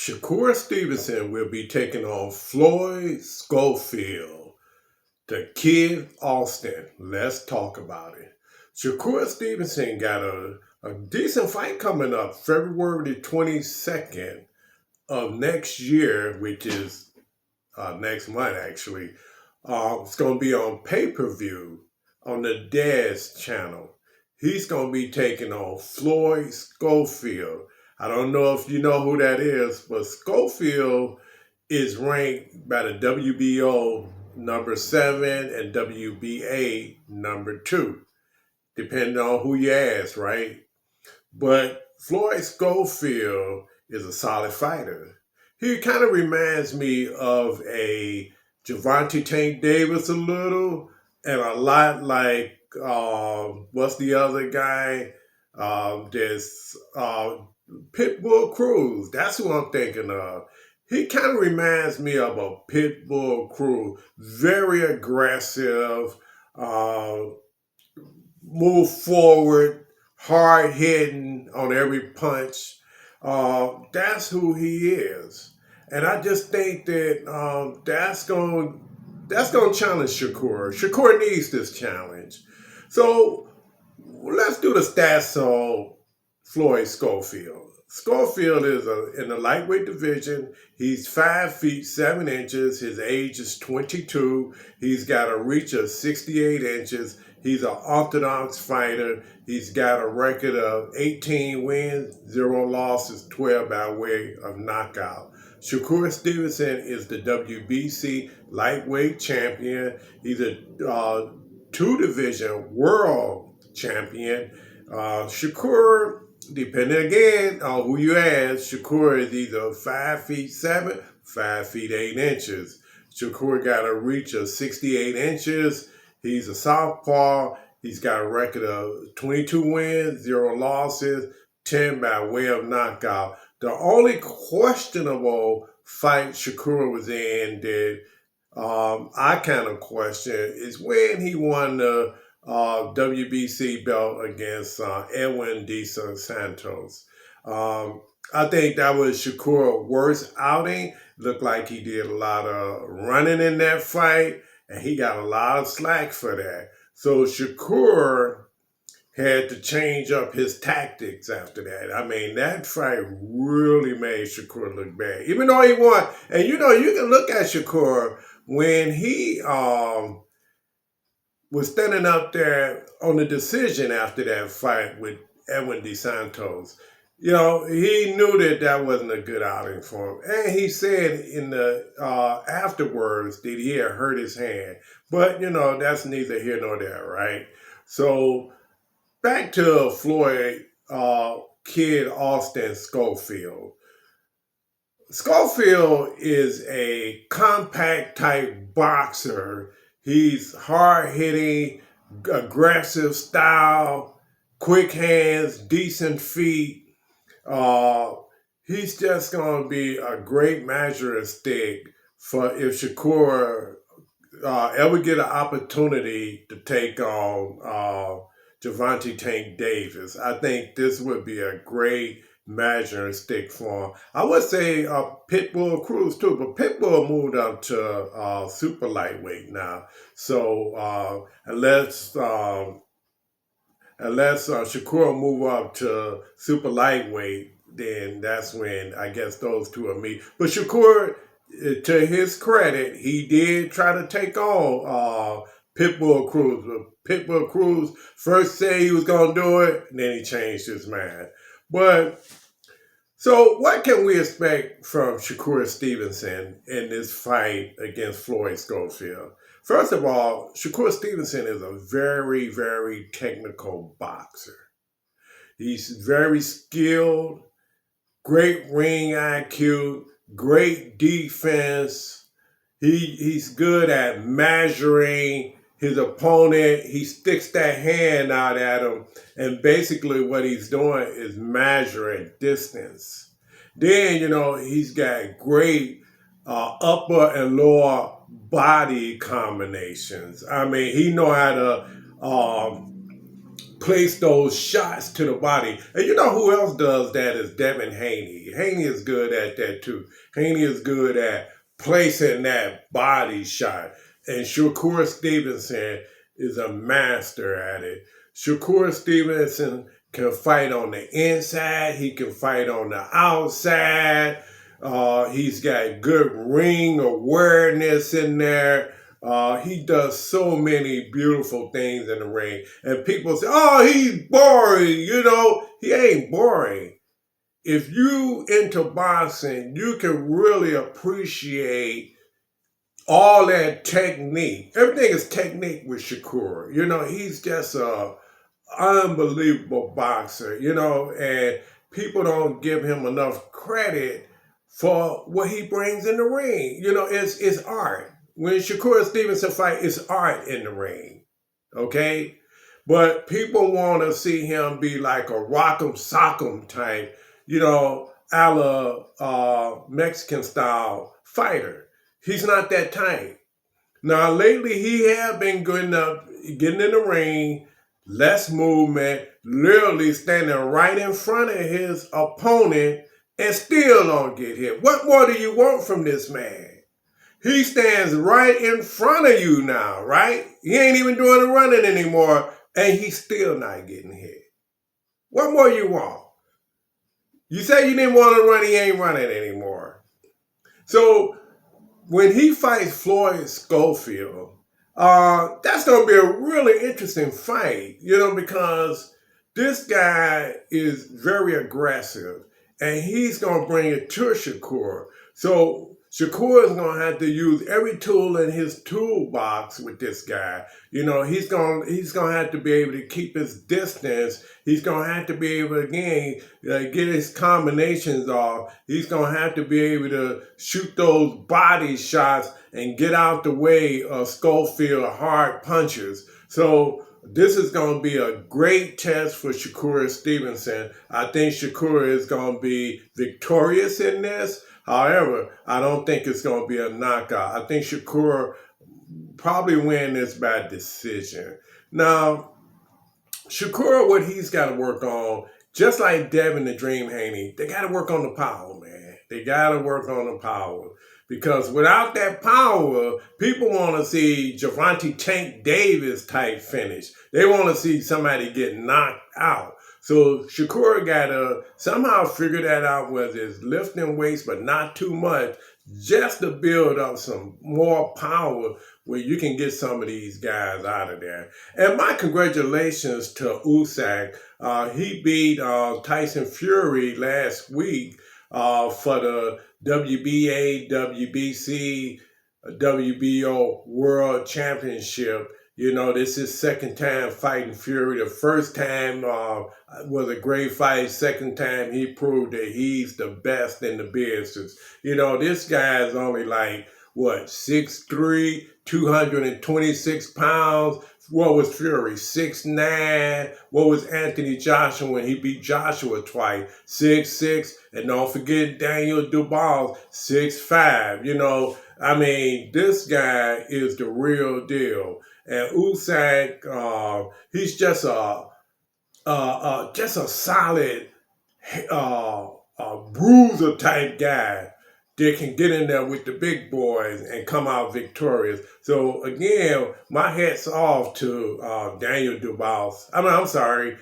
Shakur Stevenson will be taking on Floyd Schofield, the Kid Austin. Let's talk about it. Shakur Stevenson got a decent fight coming up February the 22nd of next year, which is next month actually. It's going to be on pay-per-view on the Dad's channel. He's going to be taking on Floyd Schofield. I don't know if you know who that is, but Schofield is ranked by the WBO number 7 and WBA number 2, depending on who you ask, right? But Floyd Schofield is a solid fighter. He kind of reminds me of a Gervonta Tank Davis a little, and a lot like, what's the other guy? There's Pitbull Cruz. That's who I'm thinking of. He kind of reminds me of a Pitbull Cruz. Very aggressive, move forward, hard hitting on every punch. That's who he is. And I just think that that's going to challenge Shakur. Shakur needs this challenge. So let's do the stats on Floyd Schofield. Schofield is in the lightweight division. He's 5 feet 7 inches. His age is 22. He's got a reach of 68 inches. He's an orthodox fighter. He's got a record of 18 wins, 0 losses, 12 by way of knockout. Shakur Stevenson is the WBC lightweight champion. He's a 2-division world champion. Shakur, depending again on who you ask, Shakur is either 5 feet 7, 5 feet 8 inches. Shakur got a reach of 68 inches. He's a southpaw. He's got a record of 22 wins, 0 losses, 10 by way of knockout. The only questionable fight Shakur was in that I kind of question is when he won the WBC belt against Edwin D. Santos. I think that was Shakur's worst outing. Looked like he did a lot of running in that fight, and he got a lot of slack for that. So Shakur had to change up his tactics after that. I mean, that fight really made Shakur look bad, even though he won. And you can look at Shakur when he was standing up there on the decision after that fight with Edwin D. Santos. He knew that wasn't a good outing for him. And he said in the afterwards that he had hurt his hand. But, that's neither here nor there, right? So back to Floyd Kid Austin Schofield. Schofield is a compact type boxer. He's hard-hitting, aggressive style, quick hands, decent feet. He's just going to be a great measuring stick for if Shakur ever get an opportunity to take on Gervonta Tank Davis. I think this would be a great measuring stick for him. I would say Pitbull Cruz too, but Pitbull moved up to super lightweight now. So unless Shakur move up to super lightweight, then that's when I guess those two are meet. But Shakur, to his credit, he did try to take on Pitbull Cruz. But Pitbull Cruz first said he was going to do it, and then he changed his mind. But so what can we expect from Shakur Stevenson in this fight against Floyd Schofield? First of all, Shakur Stevenson is a very, very technical boxer. He's very skilled, great ring IQ, great defense. He's good at measuring his opponent. He sticks that hand out at him, and basically what he's doing is measuring distance. Then, he's got great upper and lower body combinations. I mean, he know how to place those shots to the body. And you know who else does that is Devin Haney. Haney is good at that too. Haney is good at placing that body shot. And Shakur Stevenson is a master at it. Shakur Stevenson can fight on the inside. He can fight on the outside. He's got good ring awareness in there. He does so many beautiful things in the ring. And people say, oh, he's boring. You know, he ain't boring. If you into boxing, you can really appreciate all that technique. Everything is technique with Shakur. You know, he's just a unbelievable boxer, you know, and people don't give him enough credit for what he brings in the ring. You know, it's art. When Shakur Stevenson fight, it's art in the ring, okay? But people want to see him be like a rock'em sock'em type, you know, a la Mexican-style fighter. He's not that type. Now, lately, he have been getting in the ring, less movement, literally standing right in front of his opponent and still don't get hit. What more do you want from this man? He stands right in front of you now, right? He ain't even doing the running anymore, and he's still not getting hit. What more you want? You say you didn't want to run, he ain't running anymore. So when he fights Floyd Schofield, that's going to be a really interesting fight, you know, because this guy is very aggressive, and he's going to bring it to Shakur. So Shakur is going to have to use every tool in his toolbox with this guy. You know, he's going to have to be able to keep his distance. He's going to have to be able to, again, get his combinations off. He's going to have to be able to shoot those body shots and get out the way of Schofield hard punches. So this is going to be a great test for Shakur Stevenson. I think Shakur is going to be victorious in this. However, I don't think it's going to be a knockout. I think Shakur probably win this by decision. Now, Shakur, what he's got to work on, just like Devin the Dream Haney, they got to work on the power, man. They got to work on the power. Because without that power, people want to see Gervonta Tank Davis type finish. They want to see somebody get knocked out. So Shakur got to somehow figure that out, whether it's lifting weights, but not too much, just to build up some more power where you can get some of these guys out of there. And my congratulations to Usyk. He beat Tyson Fury last week for the WBA, WBC, WBO World Championship. You know, this is second time fighting Fury. The first time was a great fight. Second time, he proved that he's the best in the business. You know, this guy is only like, 6'3", 226 pounds. What was Fury? 6'9". What was Anthony Joshua when he beat Joshua twice? 6'6". And don't forget Daniel Dubois, 6'5". You know, I mean, this guy is the real deal. And Usyk, he's just a solid bruiser type guy that can get in there with the big boys and come out victorious. So again, my hat's off to Daniel Dubois. To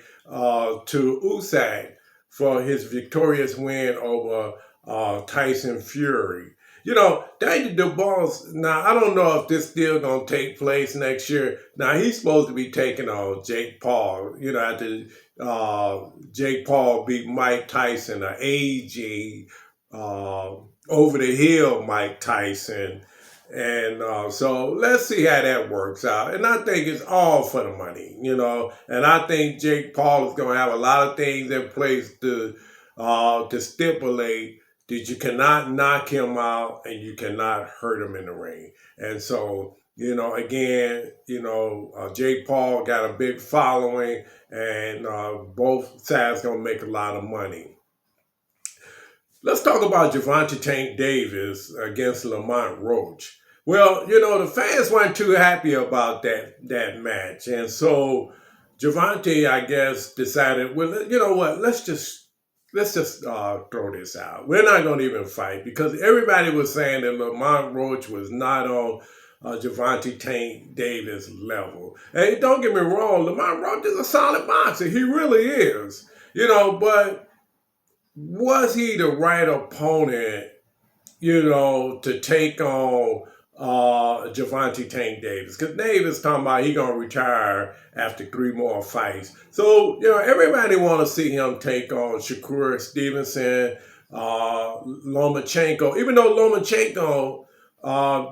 Usyk for his victorious win over Tyson Fury. You know, Daniel Dubois, now I don't know if this still going to take place next year. Now he's supposed to be taking on Jake Paul, you know, after Jake Paul beat Mike Tyson, an aging, over the hill Mike Tyson. And so let's see how that works out. And I think it's all for the money, you know. And I think Jake Paul is going to have a lot of things in place to stipulate that you cannot knock him out and you cannot hurt him in the ring. And so, you know, again, you know, Jake Paul got a big following, and both sides going to make a lot of money. Let's talk about Gervonta Tank Davis against Lamont Roach. Well, you know, the fans weren't too happy about that match. And so Javante, I guess, decided, well, you know what? Let's just throw this out. We're not going to even fight because everybody was saying that Lamont Roach was not on Javante Tank Davis level. And don't get me wrong, Lamont Roach is a solid boxer. He really is. But was he the right opponent to take on Javante Tank Davis? Because Davis talking about he gonna retire after 3 more fights. So everybody want to see him take on Shakur Stevenson, Lomachenko. Even though Lomachenko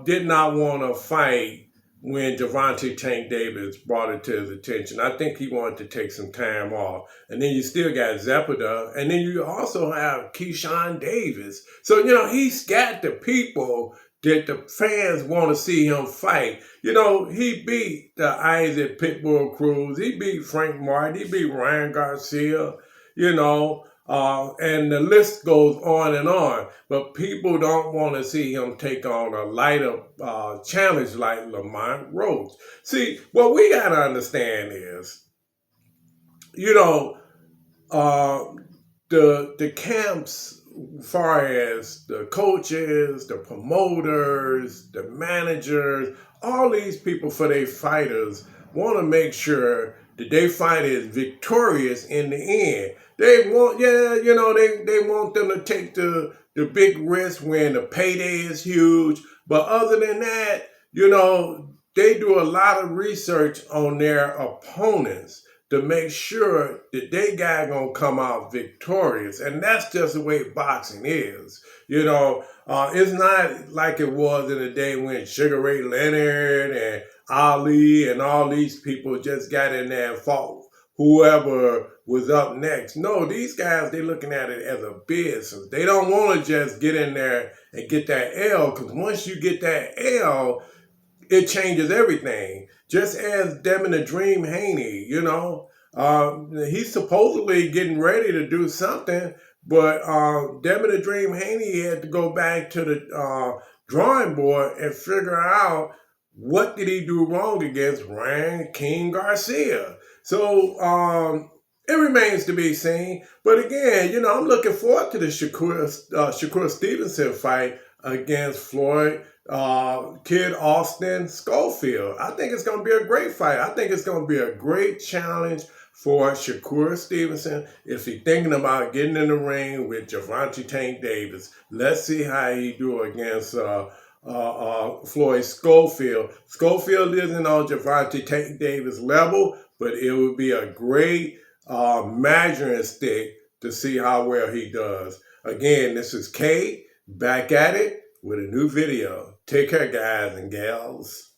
did not want to fight when Javante Tank Davis brought it to his attention. I think he wanted to take some time off. And then you still got Zepeda. And then you also have Keyshawn Davis. So, he's got the people that the fans want to see him fight. He beat the Isaac Pitbull Cruz. He beat Frank Martin. He beat Ryan Garcia, and the list goes on and on. But people don't want to see him take on a lighter challenge like Lamont Roach. See, what we got to understand is, the camps, as far as the coaches, the promoters, the managers, all these people for their fighters want to make sure that they fight is victorious in the end. They want, they want them to take the big risk when the payday is huge. But other than that, they do a lot of research on their opponents to make sure that they guy gonna come out victorious. And that's just the way boxing is. It's not like it was in the day when Sugar Ray Leonard and Ali and all these people just got in there and fought whoever was up next. No, these guys, they're looking at it as a business. They don't want to just get in there and get that L, because once you get that L, it changes everything. Just as Devin the Dream Haney, he's supposedly getting ready to do something, but Devin the Dream Haney had to go back to the drawing board and figure out what did he do wrong against Ryan King Garcia. So it remains to be seen. But again, I'm looking forward to the Shakur Stevenson fight against Floyd Kid Austin Schofield. I think it's going to be a great fight. I think it's going to be a great challenge for Shakur Stevenson if he's thinking about getting in the ring with Javante Tank Davis. Let's see how he do against Floyd Schofield. Schofield isn't on Javante Tank Davis level, but it would be a great measuring stick to see how well he does. Again, this is Kay, back at it with a new video. Take care, guys and gals.